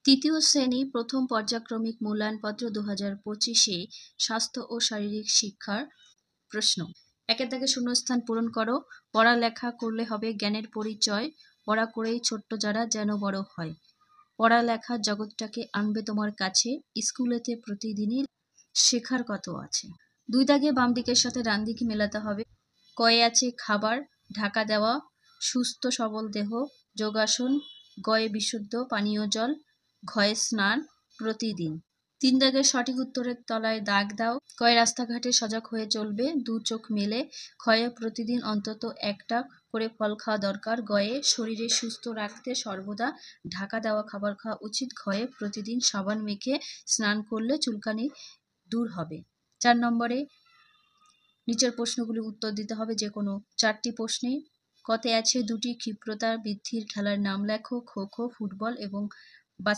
তৃতীয় শ্রেণী প্রথম পর্যায়ক্রমিক মূল্যায়নপত্র 2025-এ স্বাস্থ্য ও শারীরিক শিক্ষার প্রশ্ন। একের দাগে শূন্যস্থান পূরণ করো। পড়ালেখা করলে হবে জ্ঞানের পরিচয়, পড়া করেই ছোট্ট যারা যেন বড় হয়। পড়ালেখার জগৎটাকে আনবে তোমার কাছে, স্কুলেতে প্রতিদিনই শেখার কত আছে। 2 দাগে বাম দিকের সাথে ডান দিকে মেলাতে হবে। কয়ে আছে খাবার, ঢাকা দেওয়া, সুস্থ সবল দেহ, যোগাসন, গয়ে বিশুদ্ধ পানীয় জল, ঘয়ে স্নান, প্রতিদিন। 3 দাগের সঠিক উত্তরের তলায় দাগ দাও। কয়ে রাস্তাঘাটে সজাগ হয়ে চলবে, 2 চোখ মেলে। ক্ষয়ে প্রতিদিন অন্তত একটা করে ফল খাওয়া দরকার। গয়ে শরীরে সুস্থ রাখতে সর্বদা ঢাকা দেওয়া খাবার খাওয়া উচিত। ঘয়ে প্রতিদিন সাবান মেখে স্নান করলে চুলকানি দূর হবে। 4 নম্বরে নিচের প্রশ্নগুলির উত্তর দিতে হবে যে কোনো 4টি প্রশ্নে। কতে আছে 2টি ক্ষিপ্রতা বৃদ্ধির খেলার নাম লেখো, খো খো, ফুটবল এবং